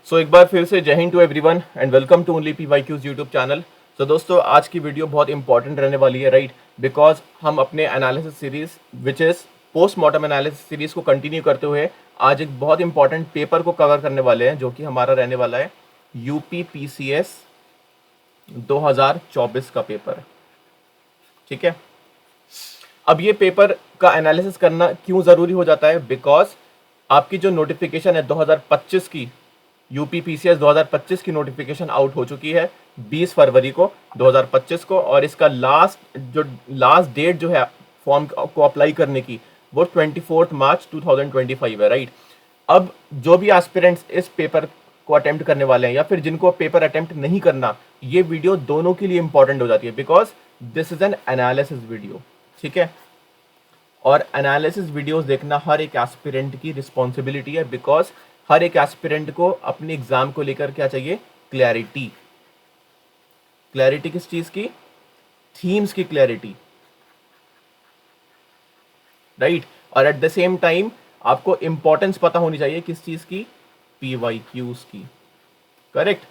सो एक बार फिर से Jai Hind to everyone and welcome to only PYQs YouTube channel. तो दोस्तों आज की वीडियो बहुत इंपॉर्टेंट रहने वाली है, राइट? बिकॉज हम अपने analysis series which is postmortem analysis series को कंटिन्यू करते हुए आज एक बहुत इंपॉर्टेंट पेपर को कवर करने वाले हैं, जो कि हमारा रहने वाला है यूपी PCS 2024 का पेपर। ठीक है, अब ये पेपर का एनालिसिस करना क्यों ज़रूरी हो जाता है? बिकॉज आपकी जो नोटिफिकेशन है 2025 की, यूपी PCS 2025 की नोटिफिकेशन आउट हो चुकी है 20 फरवरी को 2025 को, और इसका लास्ट डेट जो है फॉर्म को अप्लाई करने की वो 24 मार्च 2025 है, राइट? अब जो भी एस्पिरेंट्स इस पेपर को अटेम्प्ट करने वाले हैं या फिर जिनको पेपर अटेम्प्ट नहीं करना, ये वीडियो दोनों के लिए इंपॉर्टेंट हो जाती है because this is an analysis video. ठीक है, और एनालिसिस वीडियोस देखना हर एक एस्पिरेंट की रिस्पॉन्सिबिलिटी है बिकॉज हर एक एस्पिरेंट को अपने एग्जाम को लेकर क्या चाहिए? क्लैरिटी। क्लैरिटी किस चीज की? थीम्स की क्लैरिटी, राइट? और एट द सेम टाइम आपको इंपॉर्टेंस पता होनी चाहिए किस चीज की? PYQs की, करेक्ट?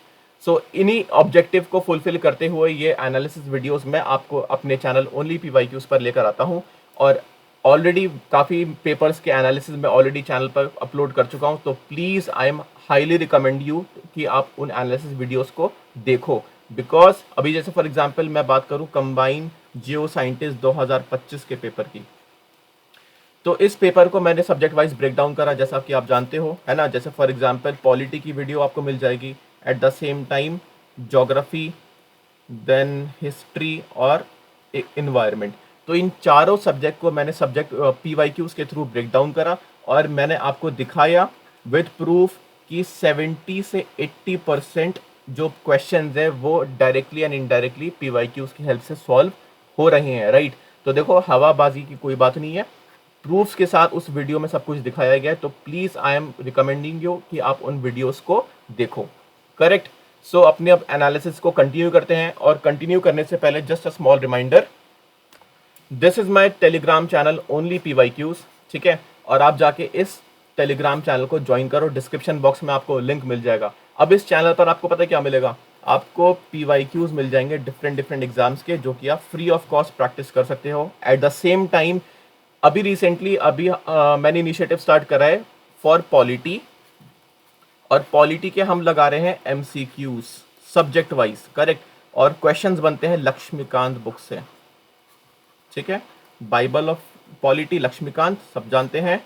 सो इन्हीं ऑब्जेक्टिव को फुलफिल करते हुए ये एनालिसिस वीडियोस मैं आपको अपने चैनल ओनली PYQs पर लेकर आता हूं, और ऑलरेडी काफ़ी पेपर्स के एनालिसिस मैं ऑलरेडी चैनल पर अपलोड कर चुका हूं। तो please I am highly recommend you कि आप उन एनालिसिस वीडियोस को देखो बिकॉज अभी जैसे फॉर एग्जांपल मैं बात करूं कंबाइन जियो साइंटिस्ट 2025 के पेपर की, तो इस पेपर को मैंने सब्जेक्ट वाइज ब्रेक डाउन करा जैसा कि आप जानते हो, है ना? जैसे फॉर एग्जांपल पॉलिटी की वीडियो आपको मिल जाएगी, at the same time geography, then history और इन्वायरमेंट। तो इन चारों सब्जेक्ट को मैंने सब्जेक्ट PYQs के थ्रू ब्रेक डाउन करा और मैंने आपको दिखाया विद प्रूफ कि 70 से 80% जो क्वेश्चंस है वो डायरेक्टली एंड इनडायरेक्टली PYQs की हेल्प से सॉल्व हो रहे हैं, राइट? तो देखो, हवाबाजी की कोई बात नहीं है, प्रूफ्स के साथ उस वीडियो में सब कुछ दिखाया गया है। तो please I am recommending you कि आप उन वीडियोस को देखो, करेक्ट? सो अपने अब एनालिसिस को कंटिन्यू करते हैं, और कंटिन्यू करने से पहले just a small reminder, this is my Telegram channel only PYQs। ठीक है, और आप जाके इस टेलीग्राम चैनल को ज्वाइन करो, डिस्क्रिप्शन बॉक्स में आपको लिंक मिल जाएगा। अब इस चैनल पर आपको पता है क्या मिलेगा? आपको PYQs मिल जाएंगे डिफरेंट एग्जाम्स के, जो कि आप फ्री ऑफ कॉस्ट प्रैक्टिस कर सकते हो। एट द सेम टाइम अभी रिसेंटली मैंने इनिशिएटिव स्टार्ट करा है फॉर पॉलिटी, और पॉलिटी के हम लगा रहे हैं MCQs सब्जेक्ट वाइज, करेक्ट? और क्वेश्चंस बनते हैं लक्ष्मीकांत बुक से। ठीक है, बाइबल ऑफ पॉलिटी लक्ष्मीकांत सब जानते हैं,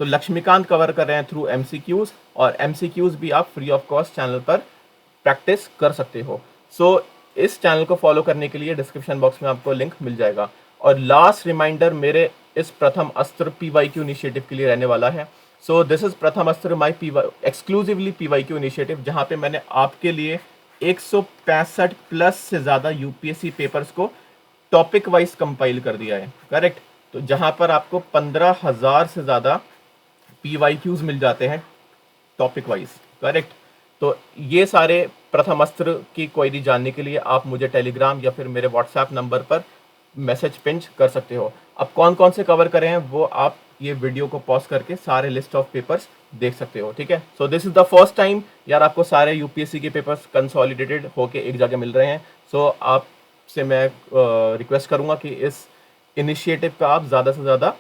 तो लक्ष्मीकांत कवर कर रहे हैं थ्रू MCQs, और MCQs भी आप फ्री ऑफ कॉस्ट चैनल पर प्रैक्टिस कर सकते हो। सो इस चैनल को फॉलो करने के लिए डिस्क्रिप्शन बॉक्स में आपको लिंक मिल जाएगा। और लास्ट रिमाइंडर मेरे इस प्रथम अस्त्र PYQ इनिशिएटिव के लिए रहने वाला है। सो दिस इज प्रथम अस्त्र माई एक्सक्लूसिवली PYQ इनिशिएटिव, जहाँ पे मैंने आपके लिए 165 प्लस से ज़्यादा UPSC पेपर्स को टॉपिक वाइज कंपाइल कर दिया है, करेक्ट? तो जहां पर आपको 15,000 से ज़्यादा PYQs मिल जाते हैं टॉपिक वाइज, करेक्ट? तो ये सारे प्रथम अस्त्र की क्वेरी जानने के लिए आप मुझे टेलीग्राम या फिर मेरे व्हाट्सएप नंबर पर मैसेज पिंच कर सकते हो। अब कौन कौन से कवर करें हैं वो आप ये वीडियो को पॉज करके सारे लिस्ट ऑफ पेपर्स देख सकते हो। ठीक है, so this is the first time यार आपको सारे UPSC के पेपर्स कंसोलिडेटेड होके एक जगह मिल रहे हैं। सो आपसे मैं रिक्वेस्ट करूंगा कि इस इनिशिएटिव का आप ज़्यादा से ज़्यादा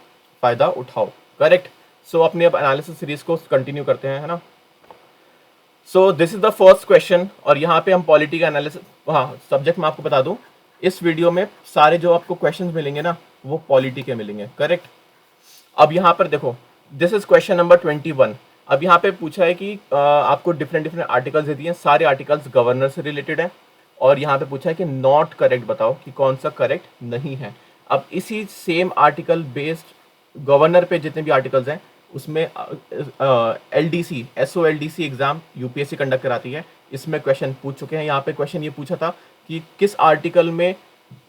फ़ायदा उठाओ, करेक्ट? सो अपने अब एनालिसिस सीरीज को कंटिन्यू करते हैं, है ना? So this is the first question, और यहाँ पे हम पॉलिटी का एनालिसिस, हाँ सब्जेक्ट मैं आपको बता दूं, इस वीडियो में सारे जो आपको क्वेश्चंस मिलेंगे ना वो पॉलिटी के मिलेंगे, करेक्ट? अब यहाँ पर देखो, दिस इज क्वेश्चन नंबर 21। अब यहाँ पे पूछा है कि आपको डिफरेंट आर्टिकल्स दे दिए हैं, सारे आर्टिकल्स गवर्नर से रिलेटेड है, और यहाँ पे पूछा है कि नॉट करेक्ट बताओ कि कौन सा करेक्ट नहीं है। अब इसी सेम आर्टिकल बेस्ड गवर्नर पे जितने भी आर्टिकल्स हैं उसमें LDC SOLDC exam UPSC conduct कराती है, इसमें क्वेश्चन पूछ चुके हैं। यहाँ पे क्वेश्चन ये पूछा था कि किस आर्टिकल में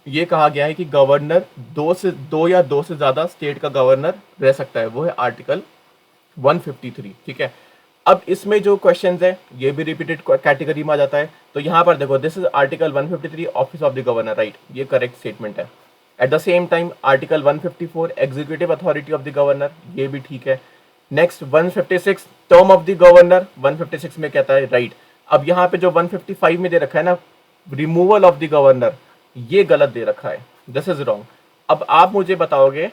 ये कहा गया है कि गवर्नर दो या दो से ज़्यादा स्टेट का गवर्नर रह सकता है, वो है आर्टिकल 153। ठीक है, अब इसमें जो क्वेश्चंस है ये भी रिपीटेड कैटेगरी में आ जाता है। तो यहाँ पर देखो, this is article 153 office of the governor, right? ये करेक्ट स्टेटमेंट है। At the same time article 154 executive authority of the governor, ये भी ठीक है। Next 156 term of the governor, 156 में कहता है राइट। अब यहाँ पे जो 155 में दे रखा है ना रिमूवल ऑफ द गवर्नर, ये गलत दे रखा है, दिस इज रॉन्ग। अब आप मुझे बताओगे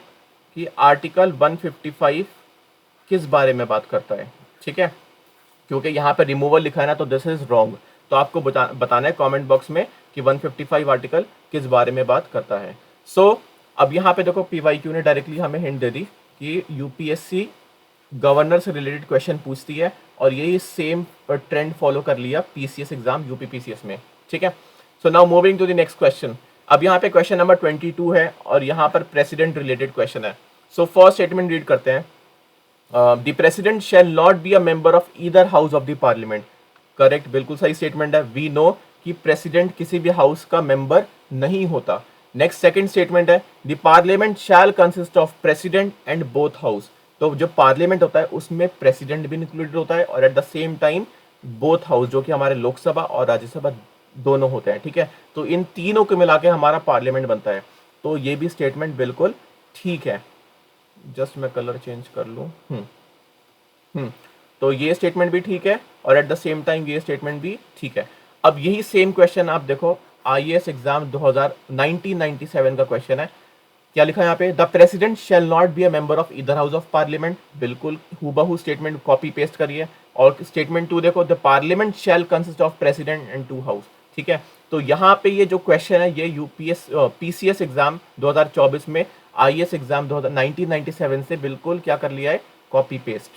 कि आर्टिकल 155 किस बारे में बात करता है, ठीक है, क्योंकि यहाँ पे रिमूवल लिखा है ना, तो दिस इज रॉन्ग। तो आपको बताना है कमेंट बॉक्स में कि 155 आर्टिकल किस बारे में बात करता है। अब यहाँ पे देखो पीवाईक्यू ने डायरेक्टली हमें हिंट दे दी कि यूपीएससी गवर्नर से रिलेटेड क्वेश्चन पूछती है, और यही सेम ट्रेंड फॉलो कर लिया पीसीएस एग्जाम यूपी पीसीएस में, ठीक है। So now moving to the next question. अब यहाँ पे क्वेश्चन नंबर 22 है, और यहाँ पर प्रेसिडेंट रिलेटेड क्वेश्चन है। सो फर्स्ट स्टेटमेंट रीड करते हैं। The president shall not be a member of either house of the parliament. Correct, बिल्कुल सही स्टेटमेंट है। वी नो कि प्रेसिडेंट किसी भी हाउस का मेंबर नहीं होता। नेक्स्ट सेकंड स्टेटमेंट है the parliament shell consist of president and both house. तो जो पार्लियामेंट होता है उसमें प्रेसिडेंट भी इंक्लूडेड होता है, और at the same time both house जो कि हमारे लोकसभा और राज्यसभा दोनों होते हैं, ठीक है। तो इन तीनों को मिला के हमारा पार्लियामेंट बनता है। तो ये भी स्टेटमेंट बिल्कुल ठीक है। जस्ट मैं कलर चेंज कर लूँ। तो ये स्टेटमेंट भी ठीक है, और एट द सेम टाइम ये स्टेटमेंट भी ठीक है। अब यही सेम क्वेश्चन आप देखो आईएएस एग्जाम 1997 का क्वेश्चन है। क्या लिखा है यहाँ पे, the president shall not be a member of either house of parliament. बिल्कुल हूबहू स्टेटमेंट कॉपी पेस्ट करिए। और स्टेटमेंट 2 देखो, the parliament shell consist of president and 2 house, ठीक है। तो यहाँ पे ये जो क्वेश्चन है ये पीसीएस एग्जाम 2024 में आईएएस एग्जाम 1997 से बिल्कुल क्या कर लिया है, कॉपी पेस्ट,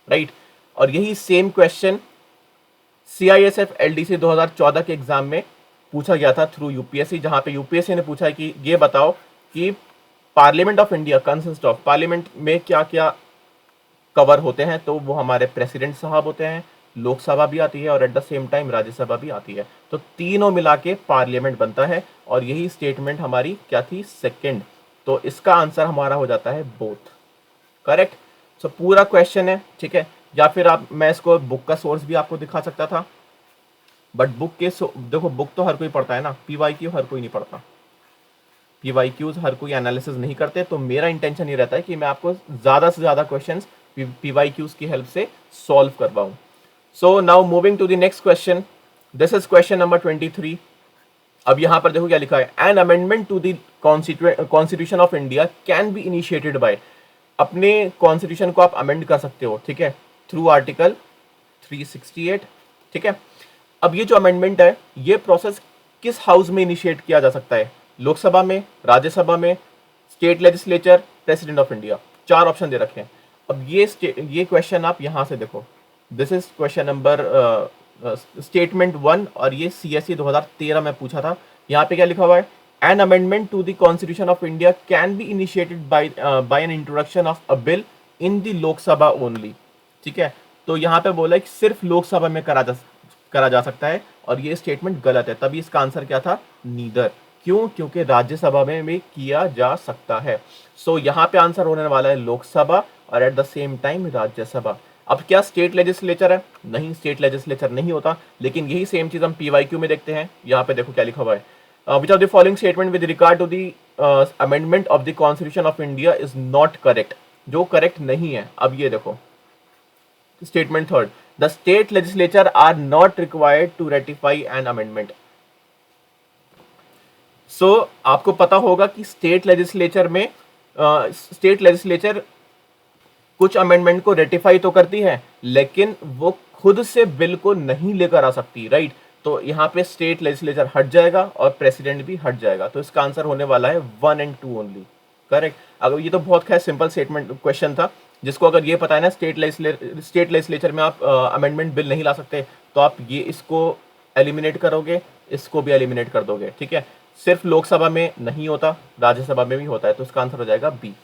राइट। और यही सेम क्वेश्चन सीआईएसएफ एलडीसी 2014 के एग्जाम में पूछा गया था थ्रू यूपीएससी, जहां पे यूपीएससी ने पूछा कि ये बताओ कि parliament of India consist of, parliament में क्या क्या कवर होते हैं। तो वो हमारे प्रेसिडेंट साहब होते हैं, लोकसभा भी आती है, और at the same time Rajya Sabha भी आती है। तो तीनों मिला के पार्लियामेंट बनता है, और यही स्टेटमेंट हमारी क्या थी, सेकेंड। तो इसका आंसर हमारा हो जाता है बोथ, करेक्ट। सो पूरा क्वेश्चन है, ठीक है। या फिर मैं इसको बुक का सोर्स भी आपको दिखा सकता था, बट बुक के देखो बुक तो हर कोई पढ़ता है ना, पीवाईक्यू हर कोई नहीं पढ़ता, पीवाईक्यूज हर कोई एनालिसिस नहीं करते। तो मेरा इंटेंशन ये रहता है कि मैं आपको ज़्यादा से ज़्यादा क्वेश्चंस पीवाईक्यूज की हेल्प से सॉल्व करवाऊँ। So now moving to the next question, this is question number 23। अब यहाँ पर देखो क्या लिखा है, an amendment to the constitution of India can be initiated by. अपने कॉन्स्टिट्यूशन को आप अमेंड कर सकते हो, ठीक है, थ्रू आर्टिकल 368, ठीक है। अब ये जो अमेंडमेंट है ये प्रोसेस किस हाउस में इनिशिएट किया जा सकता है, लोकसभा में, राज्यसभा में, state legislature, president of India, 4 option दे रखे हैं। अब ये क्वेश्चन आप यहां से देखो, this is question number statement 1, और ये सीएसई 2013 में पूछा था। यहाँ पे क्या लिखा हुआ है, an amendment to the constitution of India can be initiated by an introduction of a bill in the Lok Sabha only, ठीक है। तो यहाँ पे बोला है कि सिर्फ लोकसभा में करा जा सकता है, और ये स्टेटमेंट गलत है। तभी इसका आंसर क्या था, नीदर। क्यों, क्योंकि राज्यसभा में भी किया जा सकता है। सो यहाँ पे आंसर होने वाला है लोकसभा, और at the same time Rajya Sabha. अब क्या स्टेट लेजिस्लेचर है, नहीं, स्टेट लेजिस्लेचर नहीं होता। लेकिन यही सेम चीज हम पीवाईक्यू में देखते हैं। यहाँ पे देखो क्या लिखा हुआ है, which of the following statement with regard to the amendment of the constitution of India is not correct, जो करेक्ट नहीं है। अब ये देखो statement 3, the state legislature are not required to ratify an amendment. So आपको पता होगा कि स्टेट लेजिस्लेचर कुछ अमेंडमेंट को रेटिफाई तो करती है, लेकिन वो खुद से बिल को नहीं लेकर आ सकती, राइट। तो यहाँ पे स्टेट लेजिस्लेचर हट जाएगा और प्रेसिडेंट भी हट जाएगा। तो इसका आंसर होने वाला है 1 और 2 ओनली, करेक्ट। अगर ये तो बहुत खैर सिंपल स्टेटमेंट क्वेश्चन था, जिसको अगर ये पता है ना स्टेट लेजिस्लेचर में आप अमेंडमेंट बिल नहीं ला सकते, तो आप ये इसको एलिमिनेट करोगे, इसको भी एलिमिनेट कर दोगे, ठीक है। सिर्फ लोकसभा में नहीं होता, राज्यसभा में भी होता है। तो इसका आंसर हो जाएगा B.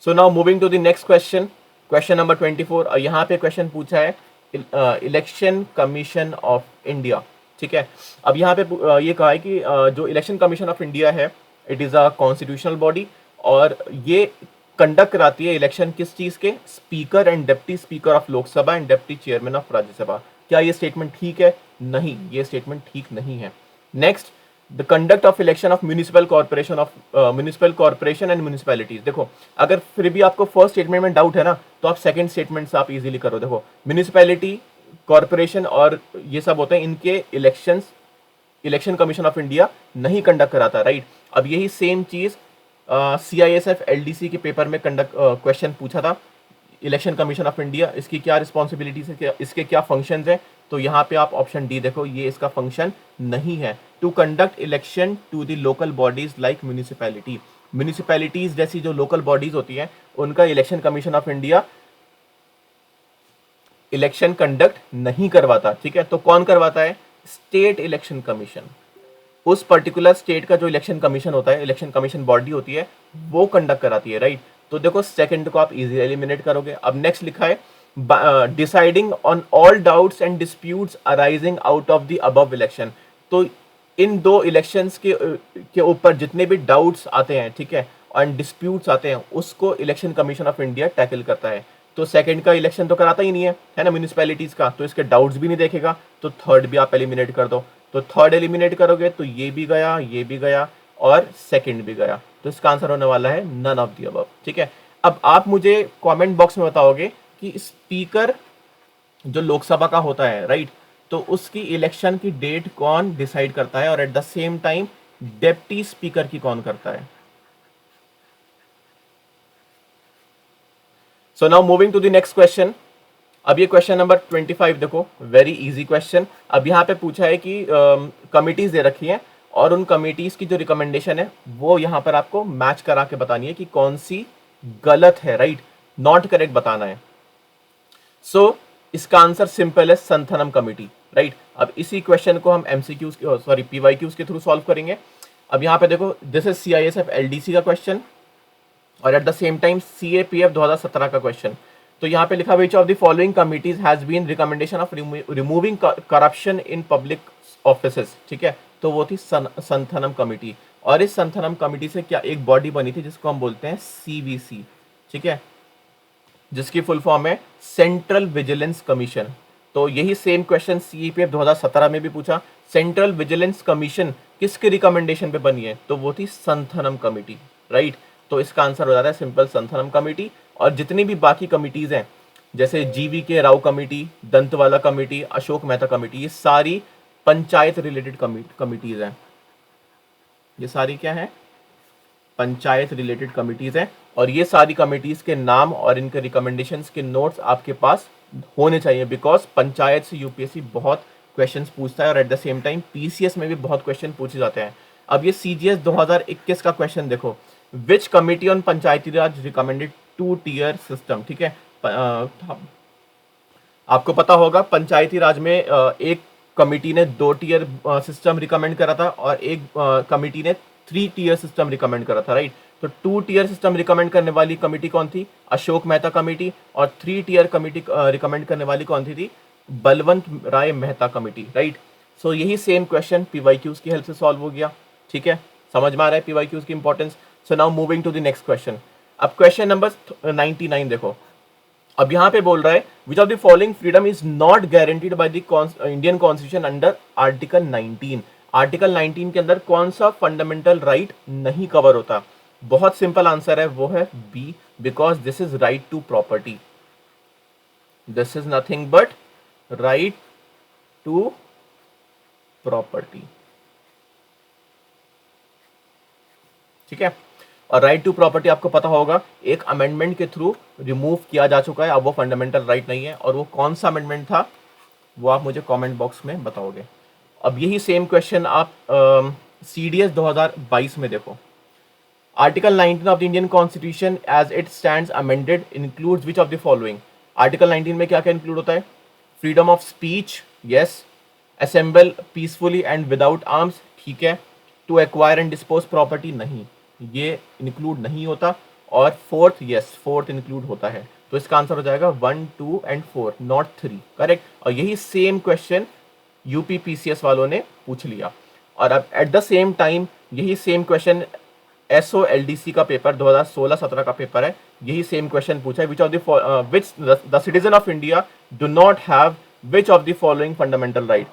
So now moving to the next question, question number 24। और यहाँ पे क्वेश्चन पूछा है इलेक्शन कमीशन ऑफ इंडिया, ठीक है। अब यहाँ पे ये कहा है कि जो इलेक्शन कमीशन ऑफ इंडिया है, it is a constitutional body, और ये कंडक्ट कराती है इलेक्शन किस चीज़ के, speaker and deputy speaker of Lok Sabha and deputy chairman of Rajya Sabha. क्या ये स्टेटमेंट ठीक है, नहीं, ये स्टेटमेंट ठीक नहीं है। Next, the conduct of election of municipal corporation and municipalities. देखो अगर फिर भी आपको फर्स्ट स्टेटमेंट में डाउट है ना, तो आप सेकंड स्टेटमेंट से आप इजीली करो। देखो म्यूनिसिपैलिटी, कॉर्पोरेशन और ये सब होते हैं, इनके इलेक्शन कमीशन ऑफ इंडिया नहीं कंडक्ट कराता, राइट। अब यही सेम चीज CISF LDC के पेपर में क्वेश्चन पूछा था, इलेक्शन कमीशन ऑफ इंडिया, इसकी क्या रिस्पॉन्सिबिलिटीज है, इसके क्या फंक्शंस हैं। तो यहाँ पे आप ऑप्शन डी देखो, ये इसका फंक्शन नहीं है, to conduct election to the local bodies like municipality. Municipalities जैसी जो लोकल बॉडीज होती हैं, उनका election commission of India election conduct नहीं करवाता, ठीक है। तो कौन करवाता है? State election commission. उस पर्टिकुलर स्टेट का जो इलेक्शन कमीशन होता है, इलेक्शन कमीशन बॉडी होती है, वो कंडक्ट कराती है, राइट। तो देखो सेकंड को आप इजीली एलिमिनेट करोगे। अब नेक्स्ट लिखा है deciding on all doubts and disputes arising out of the above election. तो इन दो इलेक्शंस के ऊपर जितने भी डाउट्स आते हैं, ठीक है, और डिस्प्यूट्स आते हैं, उसको election commission of India tackle करता है। तो सेकंड का इलेक्शन तो कराता ही नहीं है ना, म्यूनिसिपैलिटीज का, तो इसके डाउट्स भी नहीं देखेगा, तो थर्ड भी आप एलिमिनेट कर दो। तो थर्ड एलिमिनेट करोगे तो ये भी गया और सेकंड भी गया, तो इसका आंसर होने वाला है नन ऑफ द अबव, ठीक है। अब आप मुझे कमेंट बॉक्स में बताओगे कि स्पीकर जो लोकसभा का होता है, राइट, तो उसकी इलेक्शन की डेट कौन डिसाइड करता है, और at the same time deputy speaker की कौन करता है। So now moving to the next question. अब ये क्वेश्चन नंबर 25 देखो, वेरी इजी क्वेश्चन। अब यहाँ पे पूछा है कि कमिटीज दे रखी हैं, और उन कमिटीज की जो रिकमेंडेशन है वो यहाँ पर आपको मैच करा के बतानी है कि कौन सी गलत है, राइट, नॉट करेक्ट बताना है। सो इसका आंसर सिंपल है, संथनम कमिटी, राइट। अब इसी क्वेश्चन को हम MCQs PYQs के थ्रू सॉल्व करेंगे। अब यहाँ पे देखो, दिस इज CISF LDC का क्वेश्चन, और at the same time CAPF 2017 का क्वेश्चन। तो यहाँ पे लिखा which of the following committees has been recommendation of removing corruption in public offices, ठीक है। तो वो थी संथनम कमिटी, और इस संथनम कमिटी से क्या एक बॉडी बनी थी जिसको हम बोलते हैं CVC, ठीक है, जिसकी फुल फॉर्म है सेंट्रल विजिलेंस कमीशन। तो यही सेम क्वेश्चन CAPF 2017 में भी पूछा, सेंट्रल विजिलेंस कमीशन किसके रिकमेंडेशन पे बनी है, तो वो थी संथनम कमिटी, राइट। तो इसका आंसर हो जाता है सिंपल संथनम कमिटी। और जितनी भी बाकी कमिटीज हैं, जैसे GVK Rao committee, Dantwala committee, Ashok Mehta committee, ये सारी पंचायत रिलेटेड कमिटीज हैं। ये सारी क्या है? पंचायत रिलेटेड कमिटीज हैं, और ये सारी कमिटीज के नाम और इनके रिकमेंडेशंस के नोट्स आपके पास होने चाहिए, बिकॉज पंचायत से UPSC बहुत क्वेश्चंस पूछता है, और at the same time PCS में भी बहुत क्वेश्चन पूछे जाते हैं। अब ये CGS 2021 का क्वेश्चन देखो, विच committee on Panchayati Raj recommended 2-tier system, ठीक है। आपको पता होगा पंचायती राज में एक कमिटी ने 2-tier सिस्टम रिकमेंड करा था, और एक कमिटी ने 3-tier सिस्टम रिकमेंड करा था, राइट। तो 2-tier सिस्टम रिकमेंड करने वाली कमिटी कौन थी? अशोक मेहता कमिटी। और 3-tier कमिटी रिकमेंड करने वाली कौन थी? Balwant Rai Mehta committee, right. सो यही सेम क्वेश्चन PYQs की हेल्प से सॉल्व हो गया, ठीक है। समझ में आ रहा है PYQs की importance. So now moving to the next question. अब क्वेश्चन नंबर 99 देखो, अब यहाँ पे बोल रहा है which of the following freedom is not guaranteed by the Indian constitution under article 19। Article 19 के अंदर कौन सा फंडामेंटल राइट नहीं कवर होता? बहुत सिंपल आंसर है, वो है B, because this is right to property. This is nothing but right to property, ठीक है। और राइट टू प्रॉपर्टी आपको पता होगा एक अमेंडमेंट के थ्रू रिमूव किया जा चुका है, अब वो फंडामेंटल राइट नहीं है। और वो कौन सा अमेंडमेंट था वो आप मुझे कमेंट बॉक्स में बताओगे। अब यही सेम क्वेश्चन आप CDS 2022 में देखो, article 19 of the Indian constitution as it stands amended includes which of the following. Article 19 में क्या क्या इंक्लूड होता है? Freedom of speech, yes. Assemble peacefully and without arms, ठीक है। To acquire and dispose property, नहीं, ये इंक्लूड नहीं होता। और फोर्थ, यस, फोर्थ इंक्लूड होता है। तो इसका आंसर हो जाएगा 1, 2 एंड 4, नॉट 3, करेक्ट। और यही सेम क्वेश्चन UP PCS वालों ने पूछ लिया। और अब एट द सेम टाइम यही सेम क्वेश्चन SO LDC का पेपर 2016-17 का पेपर है, यही सेम क्वेश्चन पूछा है, which the citizen of India do not have which of the following fundamental right,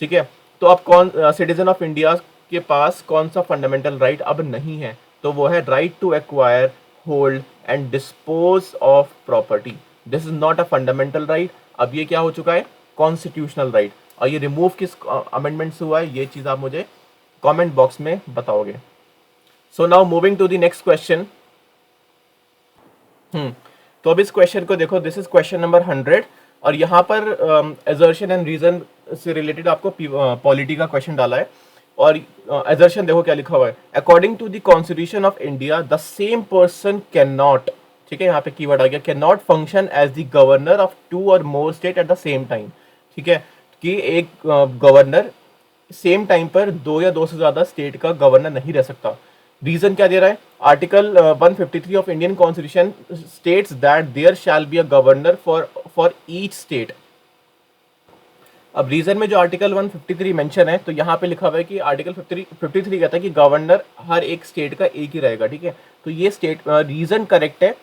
ठीक है। तो अब कौन सिटीजन ऑफ इंडिया के पास कौन सा फंडामेंटल राइट अब नहीं है, तो वो है right to acquire, hold and dispose of property. This is not a fundamental right, अब ये क्या हो चुका है, कॉन्स्टिट्यूशनल राइट। और ये रिमूव किस अमेंडमेंट से हुआ है, ये चीज आप मुझे कमेंट बॉक्स में बताओगे। So now moving to the next question. तो अब इस क्वेश्चन को देखो, दिस इज क्वेश्चन नंबर 100 और यहाँ पर एजर्शन एंड रीजन से रिलेटेड आपको पॉलिटी का क्वेश्चन डाला है। और एजर्शन देखो क्या लिखा हुआ है, according to the constitution of India the same person can not, ठीक है, यहाँ पे कीवर्ड आ गया, can not function as the governor of 2 और more state at the same time. ठीक है, कि एक गवर्नर सेम टाइम पर 2 या 2 से ज्यादा स्टेट का गवर्नर नहीं रह सकता। रीजन क्या दे रहा है, article 153 of Indian constitution states that there shall be a governor for each state. अब रीजन में जो आर्टिकल 153 मेंशन है, तो यहाँ पे लिखा हुआ है कि आर्टिकल 53 कहता है कि गवर्नर हर एक स्टेट का एक ही रहेगा। ठीक है, तो ये स्टेट रीजन करेक्ट है,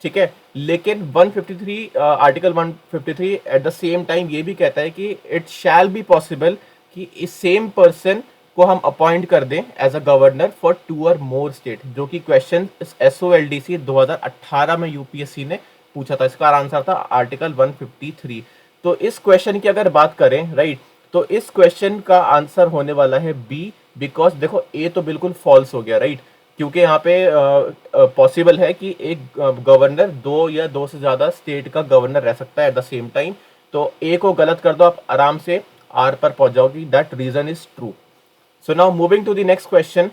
ठीक है, लेकिन 153 article 153 eight the same time ये भी कहता है कि इट शैल बी पॉसिबल कि इस सेम पर्सन को हम अपॉइंट कर दें एज अ गवर्नर फॉर 2 और मोर स्टेट, जो कि क्वेश्चन SOLDC 2018 में यूपीएससी ने पूछा था। इसका आंसर था आर्टिकल 153। तो इस क्वेश्चन की अगर बात करें, राइट, तो इस क्वेश्चन का आंसर होने वाला है बी, बिकॉज देखो ए तो बिल्कुल फॉल्स हो गया, राइट, क्योंकि यहाँ पे पॉसिबल है कि एक गवर्नर 2 या 2 से ज्यादा स्टेट का गवर्नर रह सकता है एट द सेम टाइम। तो ए को गलत कर दो, आप आराम से आर पर पहुंच जाओगी, that reason is true. So now moving to the next question.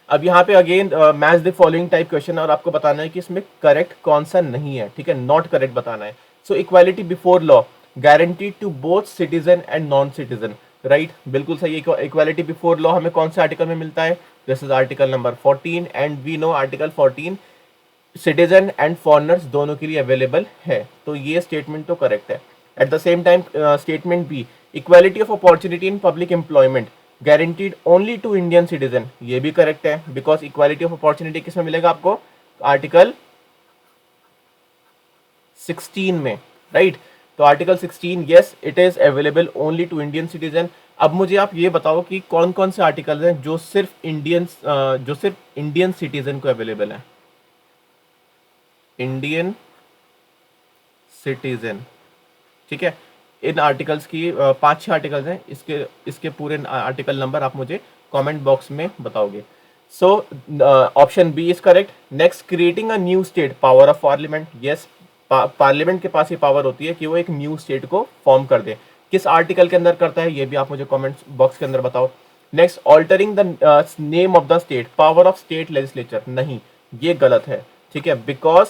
अब यहाँ पे again match the following type question, और आपको बताना है कि इसमें करेक्ट कौन सा नहीं है। ठीक है, नॉट करेक्ट बताना है। So equality before law guaranteed to both citizen and non citizen, right, बिल्कुल सही। इक्वालिटी बिफोर लॉ हमें कौन से आर्टिकल में मिलता है, this is article number 14 and we know article 14 citizen and foreigners दोनों के लिए अवेलेबल है। तो ये स्टेटमेंट तो करेक्ट है। At the same time statement B, equality of opportunity in public employment guaranteed only to Indian citizen, ये भी करेक्ट है, बिकॉज इक्वालिटी ऑफ अपॉर्चुनिटी किसमें मिलेगा आपको, आर्टिकल 16 में, राइट। तो article 16 yes it is available only to Indian citizen. अब मुझे आप ये बताओ कि कौन कौन से आर्टिकल हैं जो सिर्फ इंडियन सिटीजन को अवेलेबल है। इंडियन सिटीजन, ठीक है, इन आर्टिकल्स की 5-6 आर्टिकल्स हैं, इसके पूरे आर्टिकल नंबर आप मुझे कमेंट बॉक्स में बताओगे। So option B is correct. Next, creating a new state, power of parliament, yes, parliament के पास ये पावर होती है कि वो एक न्यू स्टेट को फॉर्म कर दे। किस आर्टिकल के अंदर करता है ये भी आप मुझे कमेंट बॉक्स के अंदर बताओ। Next, altering the name of the state, power of state legislature, नहीं, ये गलत है। ठीक है, बिकॉज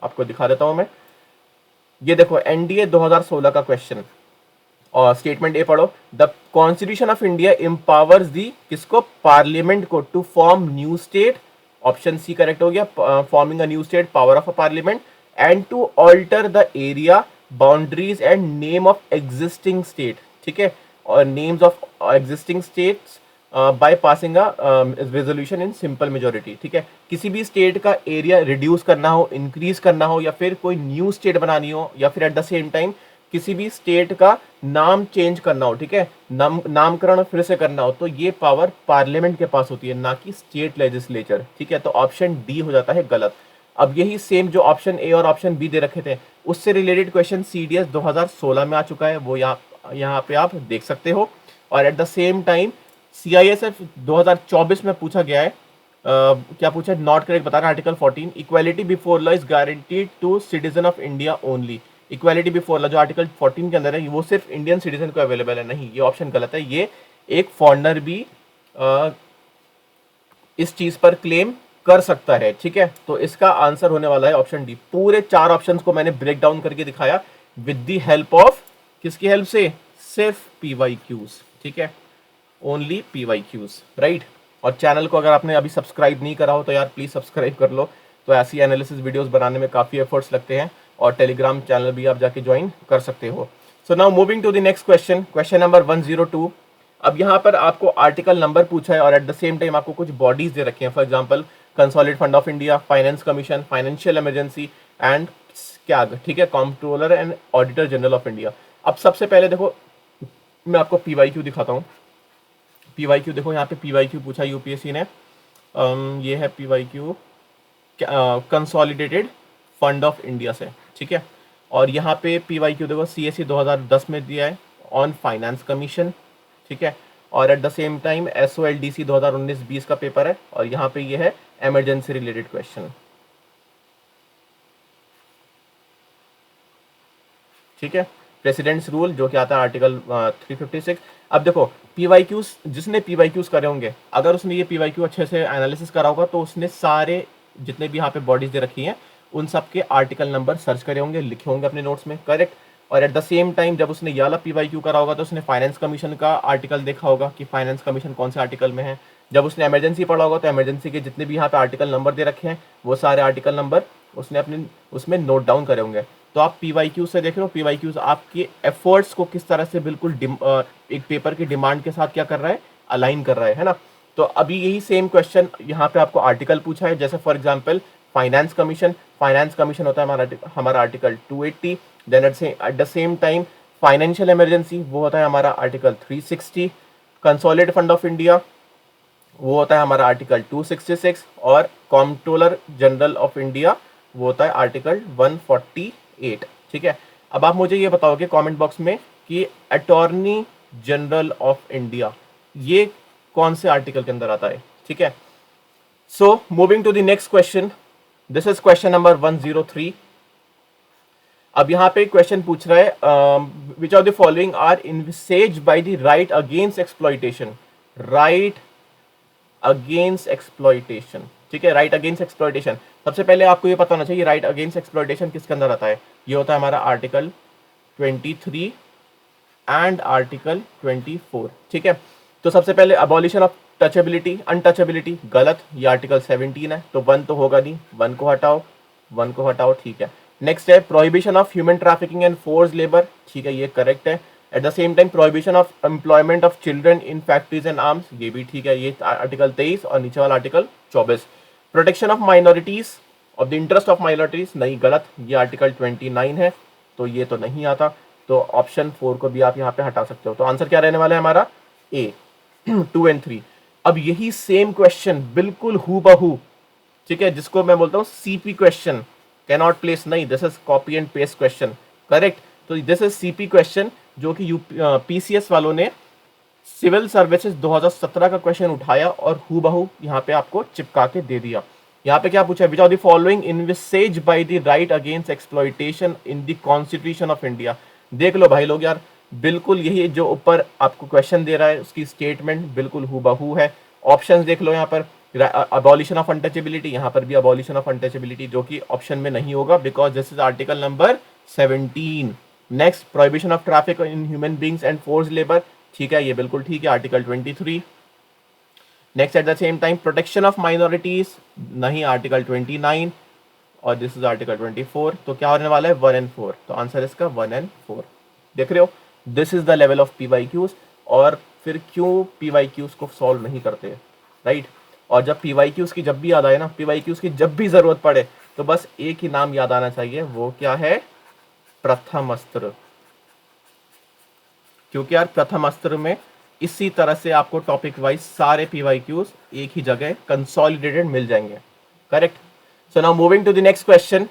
आपको दिखा देता हूं मैं, ये देखो एनडीए 2016 का क्वेश्चन और स्टेटमेंट ए पढ़ो, the constitution of India empowers the किसको, पार्लियामेंट को, to form new state, option C correct हो गया, forming a new state, power of a parliament, and to alter the area boundaries and name of existing state. ठीक है, और names of existing states by passing a resolution in simple majority. ठीक है, किसी भी state का area reduce करना हो, इंक्रीज करना हो, या फिर कोई न्यू स्टेट बनानी हो, या फिर एट द सेम टाइम किसी भी स्टेट का नाम चेंज करना हो, ठीक है, नामकरण फिर से करना हो, तो ये पावर पार्लियामेंट के पास होती है, ना कि स्टेट लेजिस्लेचर। ठीक है, तो ऑप्शन डी हो जाता है गलत। अब यही सेम जो ऑप्शन ए और ऑप्शन बी दे रखे थे, उससे रिलेटेड क्वेश्चन सीडीएस 2016 में आ चुका है, वो यहाँ पे आप देख सकते हो। और at the same time CISF 2024 में पूछा गया है, क्या पूछा है, नॉट करेक्ट बताना, article 14, equality before law is guaranteed to citizen of India only. Equality before law जो आर्टिकल 14 के अंदर है, वो सिर्फ इंडियन सिटीजन को अवेलेबल है, नहीं, ये ऑप्शन गलत है। ये एक फॉरनर भी इस चीज पर क्लेम कर सकता है। ठीक है, तो इसका आंसर होने वाला है ऑप्शन डी। पूरे 4 ऑप्शंस को मैंने ब्रेक डाउन करके दिखाया विद द हेल्प ऑफ, किसकी हेल्प से, सिर्फ PYQs। ठीक है, ओनली PYQs, राइट। और चैनल को अगर आपने अभी सब्सक्राइब नहीं करा हो तो यार प्लीज सब्सक्राइब कर लो, तो ऐसी एनालिसिस वीडियोस बनाने में काफी एफर्ट्स लगते हैं, और टेलीग्राम चैनल भी आप जाके ज्वाइन कर सकते हो। So now moving to the next question, question number 102। अब यहाँ पर आपको आर्टिकल नंबर पूछा है और एट द सेम टाइम आपको कुछ बॉडीज दे रखे हैं, for example consolidated fund of India, finance commission, financial emergency and CAG. ठीक है, controller and auditor general of India. अब सबसे पहले देखो मैं आपको PYQ दिखाता हूँ। पीवाईक्यू देखो, यहाँ पे पीवाईक्यू पूछा यूपीएससी ने, ये है PYQ consolidated fund of India से, ठीक है। और यहाँ पे पीवाईक्यू देखो सीएससी 2010 में दिया है ऑन फाइनेंस कमीशन, ठीक है। और एट द सेम टाइम एसओएलडीसी 2019-20 का पेपर है, और यहाँ पे ये है इमरजेंसी रिलेटेड क्वेश्चन, ठीक है। प्रेसिडेंट्स रूल जो कि आता है आर्टिकल 356। अब देखो पीवाईक्यूज, जिसने पीवाईक्यूज करे होंगे, अगर उसने ये पीवाईक्यू अच्छे से एनालिसिस करा होगा तो उसने सारे जितने भी यहाँ पे बॉडीज दे रखी हैं उन सब के आर्टिकल नंबर सर्च करे होंगे, लिखे होंगे अपने नोट्स में, करेक्ट। और एट द सेम टाइम जब उसने ये वाला पीवाईक्यू करा होगा तो उसने फाइनेंस कमीशन का आर्टिकल देखा होगा कि फाइनेंस कमीशन कौन से आर्टिकल में है। जब उसने इमरजेंसी पढ़ा होगा तो इमरजेंसी के जितने भी यहाँ पे आर्टिकल नंबर दे रखे हैं वो सारे आर्टिकल नंबर उसने अपने उसमें नोट डाउन करे होंगे। तो आप पीवाईक्यू से देख रहे हो, पीवाईक्यूज आपके एफर्ट्स को किस तरह से बिल्कुल एक पेपर की डिमांड के साथ क्या कर रहा है, अलाइन कर रहा है ना। तो अभी यही सेम क्वेश्चन यहाँ पे आपको आर्टिकल पूछा है, जैसे फॉर एग्जांपल फाइनेंस कमीशन होता है हमारा article 280। Then at the same time financial emergency वो होता है हमारा article 360। Consolidated fund of India वो होता है हमारा आर्टिकल 266। और कॉम्प्ट्रोलर जनरल ऑफ इंडिया वो होता है आर्टिकल 148, ठीक है। अब आप मुझे ये बताओगे कमेंट बॉक्स में कि अटॉर्नी जनरल ऑफ इंडिया ये कौन से आर्टिकल के अंदर आता है, ठीक है। So moving to the next question, this is question number 103। अब यहाँ पे क्वेश्चन पूछ रहा है which of the following are envisaged by the right against exploitation, right against exploitation, ठीक है। राइट अगेंस्ट एक्सप्लॉइटेशन, सबसे पहले आपको ये पता होना चाहिए राइट अगेंस्ट एक्सप्लॉइटेशन किसके अंदर आता है। ये होता है हमारा आर्टिकल 23 एंड आर्टिकल 24, ठीक है। तो सबसे पहले अबॉलिशन ऑफ टचेबिलिटी, अनटचेबिलिटी गलत, ये आर्टिकल 17 है, तो 1 तो होगा नहीं, 1 को हटाओ, 1 को हटाओ, ठीक है। नेक्स्ट है prohibition of human trafficking and force labour, ठीक है, ये करेक्ट है। At the same time prohibition of employment of children in factories and arms, ये भी ठीक है, ये आर्टिकल 23 और नीचे वाला article 24। Protection of minorities of the interest of minorities, नहीं गलत, ये आर्टिकल 29 है, तो ये तो नहीं आता, तो ऑप्शन 4 को भी आप यहाँ पे हटा सकते हो। तो आंसर क्या रहने वाला है हमारा ए 2 एंड 3। अब यही सेम क्वेश्चन बिल्कुल हूबहू, ठीक है, जिसको मैं बोलता हूँ सीपी क्वेश्चन, कैनॉट प्लेस नहीं, this is copy and paste question, correct. तो दिस इज सीपी क्वेश्चन जो कि पीसीएस वालों ने सिविल सर्विसेज 2017 का क्वेश्चन उठाया और हूबहू यहाँ पे आपको चिपका के दे दिया। यहाँ पे क्या पूछा है, which are the following envisaged by the right against exploitation in the constitution of India. देख लो भाई लोग यार, बिल्कुल यही जो ऊपर आपको क्वेश्चन दे रहा है उसकी स्टेटमेंट बिल्कुल हूबहू है। ऑप्शंस देख लो यहाँ पर, अबॉलिशन ऑफ अनटचेबिलिटी, यहाँ पर भी अबॉलिशन ऑफ अनटचेबिलिटी जो कि ऑप्शन में नहीं होगा because this is article number 17। Next prohibition of traffic in human beings and force labour, ठीक है, ये बिल्कुल ठीक है, article 23। Next eight the same time protection of minorities, नहीं, आर्टिकल 29, और दिस इज आर्टिकल 24। तो क्या होने वाला है 1 एंड 4, तो आंसर इसका 1 एंड 4। देख रहे हो, this is the level of PYQs. और फिर क्यों पीवाईक्यूज को सॉल्व नहीं करते, राइट। और जब पीवाईक्यूज की जब भी याद आए ना, पीवाईक्यूज की जब भी जरूरत पड़े तो बस एक ही नाम याद आना चाहिए, वो क्या है, प्रथम अस्त्र। क्योंकि यार प्रथम अस्त्र में इसी तरह से आपको टॉपिक वाइज सारे पीवाईक्यूज एक ही जगह कंसोलिडेटेड मिल जाएंगे, correct. So now moving to the next question,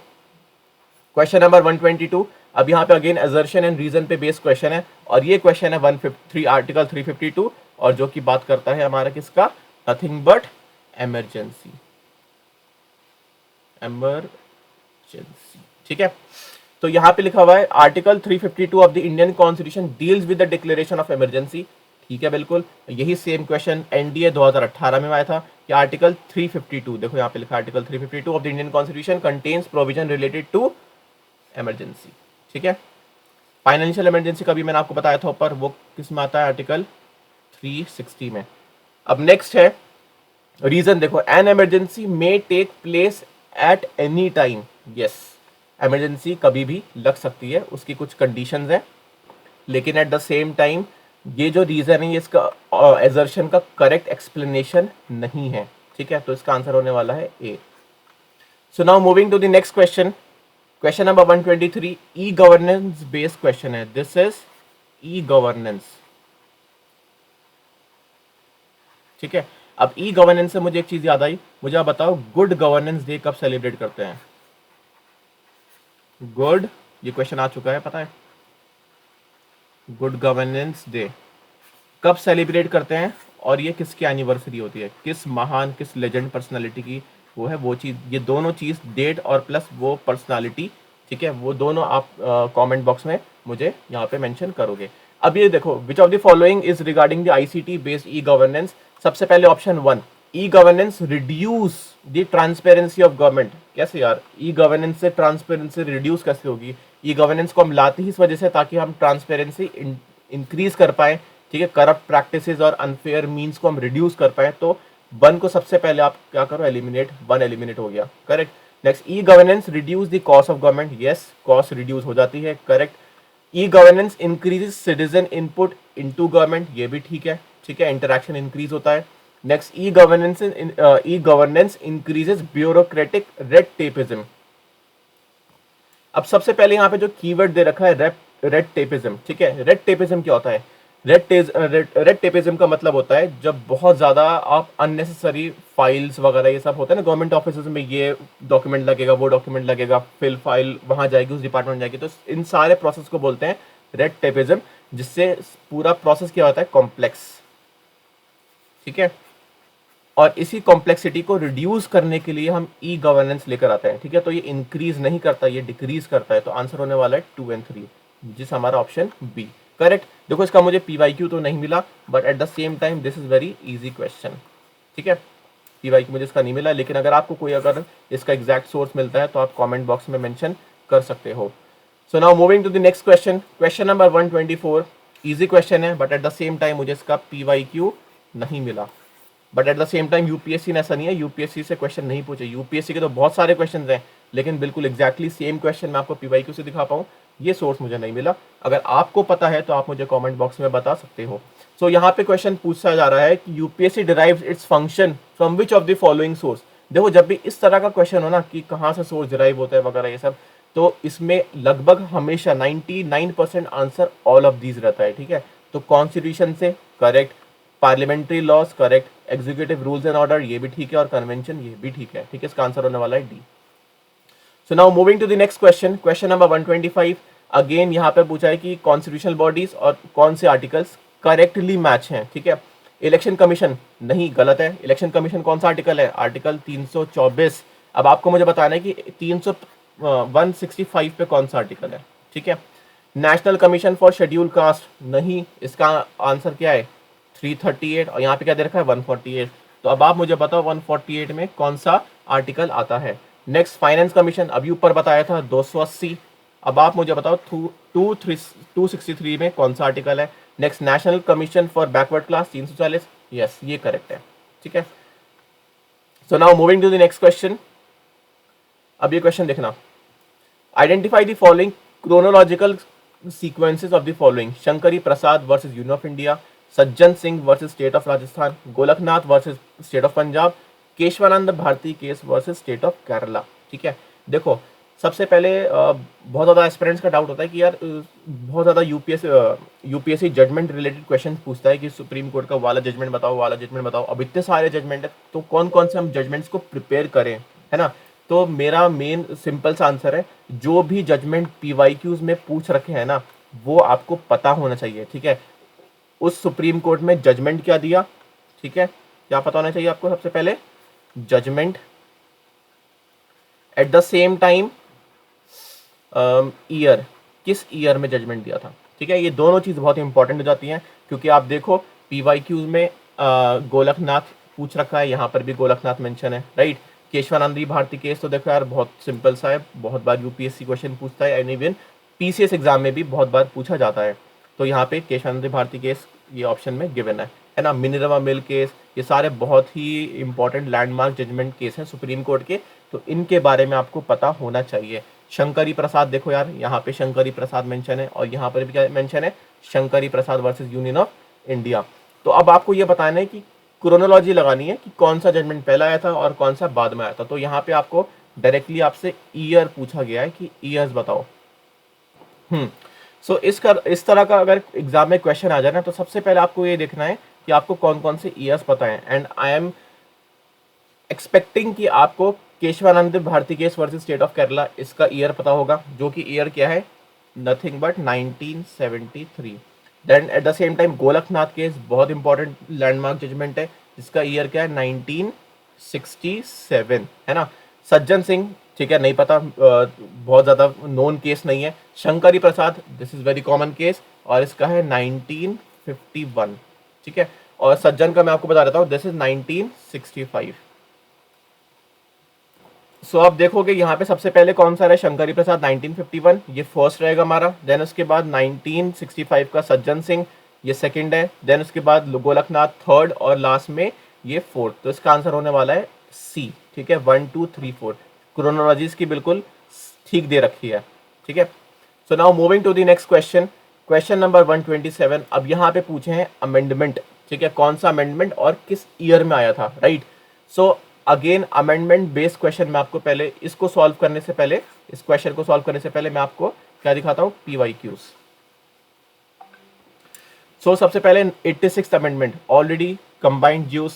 question number 122। अब यहाँ पे अगेन असर्शन एंड रीजन पे बेस्ड क्वेश्चन है, और ये क्वेश्चन है 153 आर्टिकल 352, और जो कि बात करता है हमारा किसका, नथिंग बट इमरजेंसी, इमरजेंसी, ठीक है। तो यहाँ पे लिखा हुआ है article 352 of the Indian constitution deals with the declaration of emergency, ठीक है, बिल्कुल यही सेम क्वेश्चन एनडीए 2018 में आया था कि आर्टिकल 352, देखो यहाँ पे लिखा article 352 of the Indian constitution contains provision related to emergency, ठीक है। फाइनेंशियल इमरजेंसी का भी मैंने आपको बताया था ऊपर, वो किस में आता है, आर्टिकल 360 में। अब नेक्स्ट है रीजन, देखो an emergency may take place at any time, yes, emergency कभी भी लग सकती है, उसकी कुछ कंडीशंस हैं, लेकिन एट द सेम टाइम ये जो रीजन है ये इसका एजर्शन का करेक्ट एक्सप्लेनेशन नहीं है, ठीक है। तो इसका आंसर होने वाला है A. So now moving to the next question, question number 123, e governance based question है, दिस इज ई गवर्नेंस, ठीक है। अब ई गवर्नेंस से मुझे एक चीज याद आई, मुझे आप बताओ गुड गवर्नेंस डे कब सेलिब्रेट करते हैं? गुड, ये क्वेश्चन आ चुका है पता है, गुड गवर्नेंस डे कब सेलिब्रेट करते हैं और ये किसकी एनिवर्सरी होती है, किस महान किस लेजेंड पर्सनालिटी की वो है वो चीज़, ये दोनों चीज़ डेट और प्लस वो पर्सनालिटी, ठीक है, वो दोनों आप कमेंट बॉक्स में मुझे यहाँ पे मेंशन करोगे। अब ये देखो विच of the following is regarding the ICT based e governance. सबसे पहले option 1, e governance reduce the transparency of government. कैसे यार, ई गवर्नेंस से ट्रांसपेरेंसी रिड्यूस कैसे होगी? ई गवर्नेंस को हम लाते ही इस वजह से ताकि हम ट्रांसपेरेंसी इंक्रीज कर पाए, ठीक है, करप्ट प्रैक्टिसेस और अनफेयर मीन्स को हम रिड्यूस कर पाए। तो 1 को सबसे पहले आप क्या करो, एलिमिनेट, 1 एलिमिनेट हो गया, correct. Next, e governance reduce the cost of government, yes cost reduce हो जाती है, correct. E governance increases citizen input into government, ये भी ठीक है, ठीक है, इंटरेक्शन इंक्रीज होता है। Next, e governance increases bureaucratic red tapism. अब सबसे पहले यहाँ पे जो कीवर्ड दे रखा है रेड टेपिज्म, ठीक है, रेड टेपिज्म क्या होता है? रेड टेपिज्म का मतलब होता है जब बहुत ज़्यादा आप अननेसेसरी फाइल्स वगैरह ये सब होता है ना गवर्नमेंट ऑफिस में, ये डॉक्यूमेंट लगेगा वो डॉक्यूमेंट लगेगा, फिल फाइल वहाँ जाएगी उस डिपार्टमेंट जाएगी, तो इन सारे प्रोसेस को बोलते हैं रेड टेपिज्म, जिससे पूरा प्रोसेस क्या होता है, कॉम्प्लेक्स, ठीक है। और इसी कॉम्प्लेक्सिटी को रिड्यूस करने के लिए हम ई गवर्नेंस लेकर आते हैं, ठीक है। तो ये इंक्रीज नहीं करता, ये डिक्रीज करता है। तो आंसर होने वाला है 2 और 3, जिस हमारा ऑप्शन बी, करेक्ट। देखो इसका मुझे पीवाईक्यू तो नहीं मिला, but at the same time this is very easy question, ठीक है। पीवाईक्यू मुझे इसका नहीं मिला, लेकिन अगर आपको कोई अगर इसका एग्जैक्ट सोर्स मिलता है तो आप कमेंट बॉक्स में मेंशन कर सकते हो। So now moving to the next question, question number 124, easy question है, but at the same time मुझे इसका पीवाईक्यू नहीं मिला। But at the same time UPSC ने ऐसा नहीं है, यूपीएससी से क्वेश्चन नहीं पूछे, यूपीएससी के तो बहुत सारे क्वेश्चन हैं, लेकिन बिल्कुल एग्जैक्टली सेम क्वेश्चन मैं आपको पीवाईक्यू से दिखा पाऊँ, ये सोर्स मुझे नहीं मिला। अगर आपको पता है तो आप मुझे कमेंट बॉक्स में बता सकते हो। सो यहाँ पे क्वेश्चन पूछा जा रहा है कि UPSC derives its function from which of the following source. देखो जब भी इस तरह का क्वेश्चन हो ना कि कहाँ से सोर्स डिराइव होता है वगैरह ये सब, तो इसमें लगभग हमेशा 99% आंसर ऑल ऑफ दीज रहता है, ठीक है। तो कॉन्स्टिट्यूशन से correct, parliamentary laws correct, executive rules and order ये भी ठीक है, और कन्वेंशन ये भी ठीक है, ठीक है। इसका आंसर होने वाला है D. So now moving to the next question, question number 125। Again यहाँ पे पूछा है कि कॉन्स्टिट्यूशनल बॉडीज और कौन से आर्टिकल्स करेक्टली मैच हैं, ठीक है। इलेक्शन कमीशन नहीं, गलत है। इलेक्शन कमीशन कौन सा आर्टिकल है? आर्टिकल 324। अब आपको मुझे बताना है कि 165 पे कौन सा आर्टिकल है, ठीक है। National commission for schedule caste नहीं, इसका आंसर क्या है? 338, और यहाँ पे क्या दे रखा है? 148। तो अब आप मुझे बताओ 148 में कौन सा आर्टिकल आता है। नेक्स्ट, फाइनेंस कमीशन अभी ऊपर बताया था 280। अब आप मुझे बताओ 263 में कौन सा आर्टिकल है। Next, national commission for backward class 340, yes ये करेक्ट है, ठीक है। So now moving to the next question. अब ये क्वेश्चन देखना, identify the following chronological sequences of the following. Shankari Prasad versus union of India, Sajjan Singh versus state of Rajasthan, Golaknath versus state of Punjab, Kesavananda Bharati case versus state of Kerala, ठीक है। देखो सबसे पहले बहुत ज़्यादा एस्पिरेंट्स का डाउट होता है कि यार बहुत ज़्यादा यूपीएससी जजमेंट रिलेटेड क्वेश्चन पूछता है कि सुप्रीम कोर्ट का वाला जजमेंट बताओ, वाला जजमेंट बताओ। अब इतने सारे जजमेंट है तो कौन कौन से हम जजमेंट्स को प्रिपेयर करें, है ना। तो मेरा मेन सिंपल सा आंसर है, जो भी जजमेंट पीवाईक्यूज में पूछ रखे हैं ना वो आपको पता होना चाहिए, ठीक है। उस सुप्रीम कोर्ट में जजमेंट क्या दिया, ठीक है, क्या पता होना चाहिए आपको। सबसे पहले judgment, at the same time year, किस ईयर में जजमेंट दिया था, ठीक है। ये दोनों चीज़ बहुत इंपॉर्टेंट हो जाती हैं, क्योंकि आप देखो पीवाईक्यूज में गोलकनाथ पूछ रखा है, यहाँ पर भी गोलकनाथ मेंशन है, राइट। केशवानंद भारती केस तो देखो यार बहुत सिंपल सा है, बहुत बार यूपीएससी क्वेश्चन पूछता है, एंड इवन पीसीएस एग्जाम में भी बहुत बार पूछा जाता है। तो यहाँ पे केशवानंद भारती केस ये ऑप्शन में गिवन है ना। मिनरवा मिल केस, ये सारे बहुत ही इंपॉर्टेंट लैंडमार्क जजमेंट केस हैं सुप्रीम कोर्ट के, तो इनके बारे में आपको पता होना चाहिए। शंकरी प्रसाद देखो यार, यहाँ पे शंकरी प्रसाद मेंशन है, और यहाँ पर भी क्या मेंशन है? Shankari Prasad versus union of India. तो अब आपको ये बताना है कि क्रोनोलॉजी लगानी है कि कौन सा जजमेंट पहला आया था और कौन सा बाद में आया था। तो यहाँ पे आपको डायरेक्टली आपसे ईयर पूछा गया है कि ईयर्स बताओ। सो इस तरह का अगर एग्जाम में क्वेश्चन आ जाए ना, तो सबसे पहले आपको ये देखना है कि आपको कौन कौन से ईयर्स पता है, एंड आई एम एक्सपेक्टिंग कि आपको Kesavananda Bharati case versus state of Kerala इसका ईयर पता होगा, जो कि ईयर क्या है, nothing but 1973। Then at the same time Golaknath case बहुत इंपॉर्टेंट लैंडमार्क जजमेंट है, जिसका ईयर क्या है, 1967, है ना। सज्जन सिंह, ठीक है, नहीं पता, बहुत ज़्यादा नोन केस नहीं है। Shankari Prasad, this is very common case, और इसका है 1951, ठीक है। और सज्जन का मैं आपको बता देता हूँ, दिस इज 1965। सो आप देखोगे यहाँ पे सबसे पहले कौन सा है, शंकरी प्रसाद 1951, ये फर्स्ट रहेगा हमारा। देन उसके बाद 1965 का सज्जन सिंह, ये सेकंड है। देन उसके बाद गोलकनाथ थर्ड, और लास्ट में ये फोर्थ। तो इसका आंसर होने वाला है सी, ठीक है, 1 2 3 4। क्रोनोलॉजी इसकी बिल्कुल ठीक दे रखी है, ठीक है। So now moving to the next question, question number 127। अब यहाँ पे पूछे हैं अमेंडमेंट, ठीक है, कौन सा अमेंडमेंट और किस ईयर में आया था, right. So again amendment based question में आपको पहले इसको सॉल्व करने से पहले, इस क्वेश्चन को सॉल्व करने से पहले मैं आपको क्या दिखाता हूँ, PYQs। सो सबसे पहले 86th amendment already combined use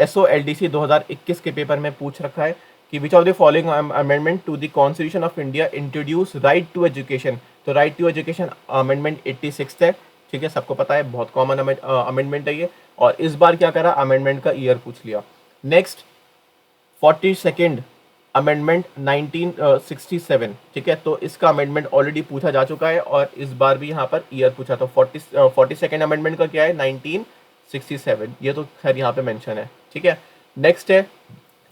SOLDC 2021 के पेपर में पूछ रखा है कि which of the following amendment to the constitution of India introduce right to education. तो राइट टू एजुकेशन अमेंडमेंट 86 है, ठीक है, सबको पता है, बहुत कॉमन अमेंडमेंट है ये। और इस बार क्या करा, अमेंडमेंट का ईयर पूछ लिया। नेक्स्ट 42nd अमेंडमेंट 1967, ठीक है, तो इसका अमेंडमेंट ऑलरेडी पूछा जा चुका है, और इस बार भी यहाँ पर ईयर पूछा। तो 42nd अमेंडमेंट का क्या है, 1967, ये तो खैर यहाँ पे मेंशन है, ठीक है। नेक्स्ट है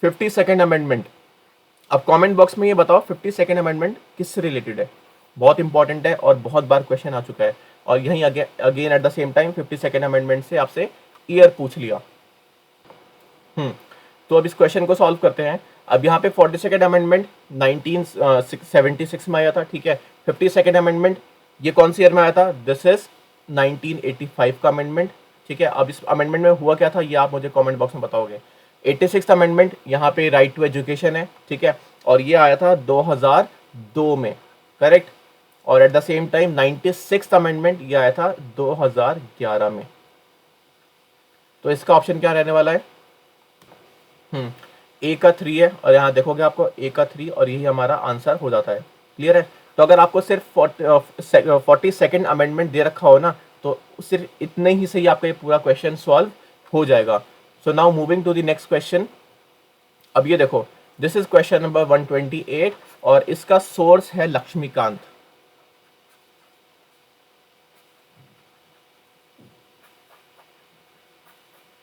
52nd अमेंडमेंट। अब कमेंट बॉक्स में ये बताओ 52nd अमेंडमेंट किससे रिलेटेड है, बहुत इंपॉर्टेंट है और बहुत बार क्वेश्चन आ चुका है। और यहीं again eight the same time 52nd amendment से आपसे ईयर पूछ लिया। तो अब इस क्वेश्चन को सॉल्व करते हैं। अब यहाँ पे 42nd अमेंडमेंट 1976 में आया था, ठीक है। 52nd अमेंडमेंट ये कौन सी ईयर में आया था, दिस इज 1985 का अमेंडमेंट, ठीक है। अब इस अमेंडमेंट में हुआ क्या था, ये आप मुझे कमेंट बॉक्स में बताओगे। 86th अमेंडमेंट यहाँ पे राइट टू एजुकेशन है, ठीक है, और ये आया था 2002 में, करेक्ट। और at the same time 96th amendment ये आया था 2011 में। तो इसका ऑप्शन क्या रहने वाला है, ए का 3 है, और यहाँ देखोगे आपको ए का 3, और यही हमारा आंसर हो जाता है। क्लियर है। तो अगर आपको सिर्फ 42nd अमेंडमेंट दे रखा हो ना, तो सिर्फ इतने ही से ही आपका ये पूरा क्वेश्चन सॉल्व हो जाएगा। So now moving to the next question. अब ये देखो, दिस इज क्वेश्चन नंबर 128, और इसका सोर्स है Laxmikanth.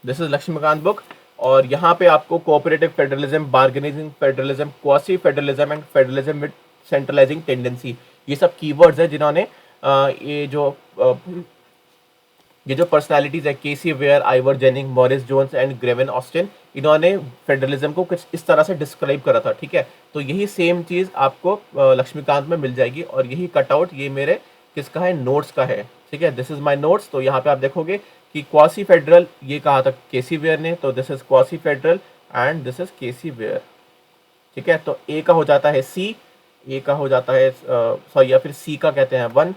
This is Laxmikanth book, और यहाँ पे आपको cooperative federalism, bargaining federalism, quasi federalism and federalism with centralising tendency, ये सब कीवर्ड्स है जिन्होंने ये जो पर्सनालिटीज है, K C Wheare, Ivor Jenning, Morris Jones and Granville Austin, इन्होंने फेडरलिज्म को कुछ इस तरह से डिस्क्राइब करा था, ठीक है। तो यही सेम चीज आपको लक्ष्मीकांत में मिल जाएगी, और यही कटआउट ये मेरे किसका है, नोट्स का है, ठीक है। This is my notes. तो यहाँ पे आप देखोगे कि क्वासी फेडरल ये कहा था केसी वेयर ने, तो this is quasi federal and this is K C Wheare, ठीक है। तो ए का हो जाता है सी, ए का हो जाता है सॉरी, या फिर सी का कहते हैं 1।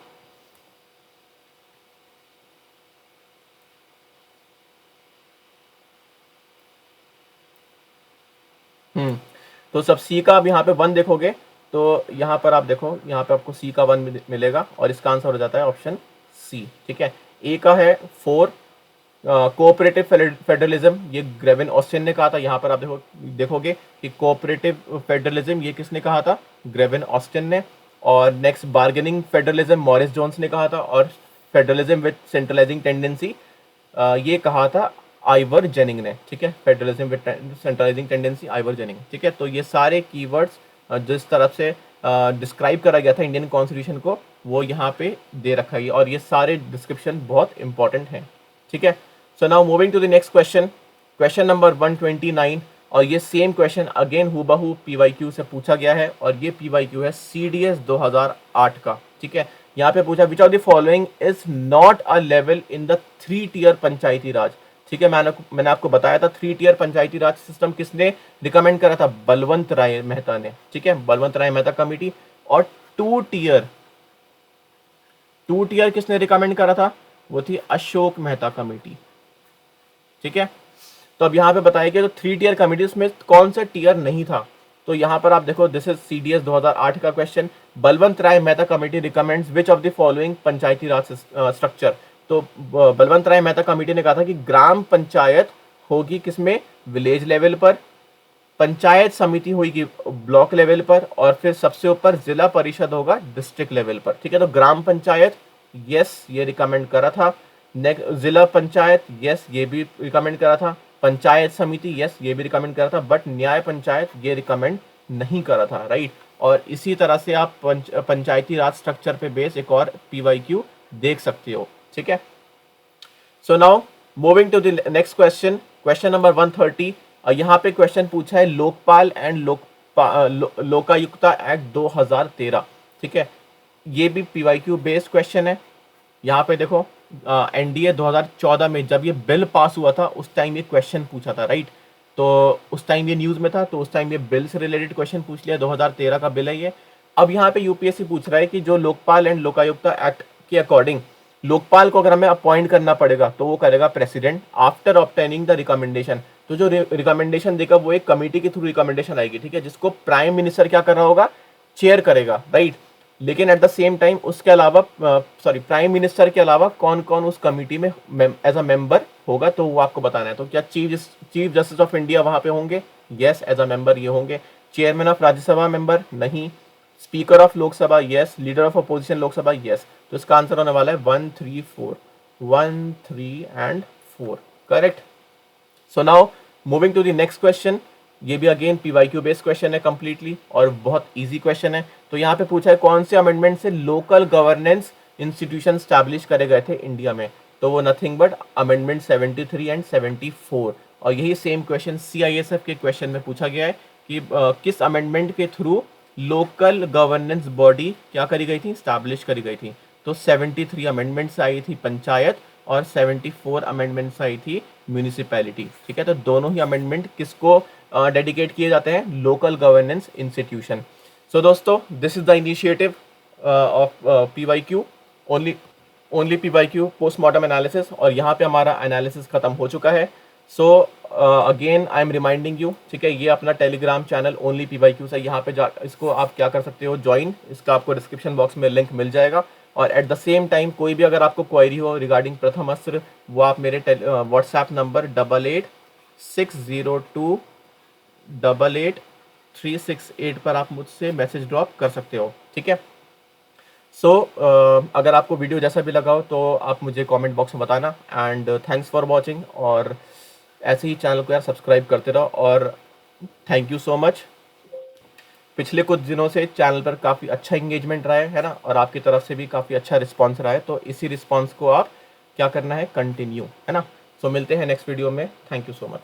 तो सब सी का, अब यहाँ पे 1 देखोगे, तो यहाँ पर आप देखो, यहाँ पे आपको सी का 1 मिलेगा, और इसका आंसर हो जाता है ऑप्शन सी, ठीक है। ए का है 4, कोऑपरेटिव फेडरलिज्म, ये ग्रेविन ऑस्टिन ने कहा था। यहाँ पर आप देखोगे कि कोऑपरेटिव फेडरलिज्म ये किसने कहा था, ग्रेविन ऑस्टिन ने। और next bargaining federalism Morris Jones ने कहा था, और फेडरलिज्म विद सेंट्रलाइजिंग टेंडेंसी ये कहा था आइवर जेनिंग ने, ठीक है। Federalism with centralising tendency, Ivoire ginning, ठीक है। तो ये सारे कीवर्ड्स जिस तरफ से डिस्क्राइब करा गया था इंडियन कॉन्स्टिट्यूशन को, वो यहाँ पे दे रखा है, और ये सारे डिस्क्रिप्शन बहुत इंपॉर्टेंट हैं, ठीक है। So now moving to the next question, question number 129, और ये सेम क्वेश्चन अगेन हूबहू PYQ से पूछा गया है, और ये PYQ है CDS 2008 का, ठीक है। यहाँ पे पूछा which of the following is not a level in the 3 tier panchayati raj, ठीक है। मैंने आपको बताया था 3 टियर पंचायती राज सिस्टम किसने रिकमेंड करा था, बलवंत राय मेहता ने, ठीक है, बलवंत राय मेहता कमेटी। और 2 टियर किसने रिकमेंड करा था, वो थी अशोक मेहता कमेटी, ठीक है। तो अब यहाँ पे बताया कि तो 3 टियर कमिटीज में कौन सा टियर नहीं था। तो यहाँ पर आप देखो, दिस इज CDS 2008 का क्वेश्चन। Balwant Rai Mehta committee recommends which of the following panchayati raj structure. तो बलवंत राय मेहता कमेटी ने कहा था कि ग्राम पंचायत होगी किसमें, विलेज लेवल पर, पंचायत समिति होगी ब्लॉक लेवल पर, और फिर सबसे ऊपर जिला परिषद होगा डिस्ट्रिक्ट लेवल पर। ठीक है, तो ग्राम पंचायत यस ये रिकमेंड करा था, नेक्स्ट जिला पंचायत यस ये भी रिकमेंड करा था, पंचायत समिति यस ये भी रिकमेंड करा था, बट न्याय पंचायत ये रिकमेंड नहीं करा था, राइट। और इसी तरह से आप पंचायती राज स्ट्रक्चर पे बेस एक और PYQ देख सकते हो। ठीक है, so now moving to the next question, question number 130। यहाँ पे क्वेश्चन पूछा है लोकपाल एंड लोकायुक्ता एक्ट 2013। ठीक है, ये भी PYQ बेस्ड क्वेश्चन है। यहाँ पे देखो NDA 2014 में जब ये बिल पास हुआ था उस टाइम ये क्वेश्चन पूछा था, राइट। तो उस टाइम ये न्यूज़ में था, तो उस टाइम ये बिल से रिलेटेड क्वेश्चन पूछ लिया, 2013 का बिल है ये। अब यहाँ पे UPSC पूछ रहा है कि जो लोकपाल एंड लोकायुक्ता एक्ट के अकॉर्डिंग लोकपाल को अगर हमें अपॉइंट करना पड़ेगा तो वो करेगा president after obtaining the recommendation. तो जो रिकमेंडेशन देगा वो एक कमेटी के थ्रू रिकमेंडेशन आएगी, ठीक है, जिसको प्राइम मिनिस्टर क्या कर रहा होगा, चेयर करेगा, राइट। लेकिन एट द सेम टाइम उसके अलावा प्राइम मिनिस्टर के अलावा कौन कौन उस कमेटी में एज अ मेंबर होगा, तो वो आपको बताना है। तो क्या चीफ जस्टिस ऑफ इंडिया वहां पे होंगे, यस एज अ मेंबर ये होंगे। चेयरमैन ऑफ राज्यसभा मेंबर नहीं, speaker of Lok Sabha yes, leader of opposition Lok Sabha yes. तो इसका आंसर होने वाला है 1, 3, 4, 1, 3 and 4, correct. So now moving to the next question, ये भी अगेन PYQ बेस्ड क्वेश्चन है कंप्लीटली और बहुत इजी क्वेश्चन है। तो यहाँ पे पूछा है कौन से अमेंडमेंट से लोकल गवर्नेंस इंस्टीट्यूशन स्टैब्लिश करे गए थे इंडिया में। तो वो नथिंग बट अमेंडमेंट 73 एंड 74। और यही सेम क्वेश्चन CISF के क्वेश्चन में पूछा गया है कि किस अमेंडमेंट के थ्रू लोकल गवर्नेंस बॉडी क्या करी गई थी, स्टैब्लिश करी गई थी। तो 73 अमेंडमेंट्स आई थी पंचायत और 74 अमेंडमेंट्स आई थी म्यूनिसिपैलिटी। ठीक है, तो दोनों ही अमेंडमेंट किसको डेडिकेट किए जाते हैं, लोकल गवर्नेंस इंस्टीट्यूशन। सो दोस्तों, this is the initiative of PYQ, only PYQ postmortem analysis, और यहाँ पे हमारा एनालिसिस खत्म हो चुका है। So again I am reminding you, ठीक है, ये अपना टेलीग्राम चैनल ओनली PYQ है, यहाँ पे इसको आप क्या कर सकते हो, ज्वाइन, इसका आपको डिस्क्रिप्शन बॉक्स में लिंक मिल जाएगा। और एट द सेम टाइम कोई भी अगर आपको क्वेरी हो रिगार्डिंग प्रथम अस्त्र, वो आप मेरे व्हाट्सएप नंबर 8860288368 पर आप मुझसे मैसेज ड्रॉप कर सकते हो। ठीक है, सो अगर आपको वीडियो जैसा भी लगा हो तो आप मुझे कमेंट बॉक्स में बताना। एंड थैंक्स फॉर वॉचिंग, और ऐसे ही चैनल को यार सब्सक्राइब करते रहो। और थैंक यू सो मच। पिछले कुछ दिनों से चैनल पर काफ़ी अच्छा इंगेजमेंट रहा है ना, और आपकी तरफ से भी काफ़ी अच्छा रिस्पांस रहा है। तो इसी रिस्पांस को आप क्या करना है, कंटिन्यू, है ना। सो मिलते हैं नेक्स्ट वीडियो में। Thank you so much.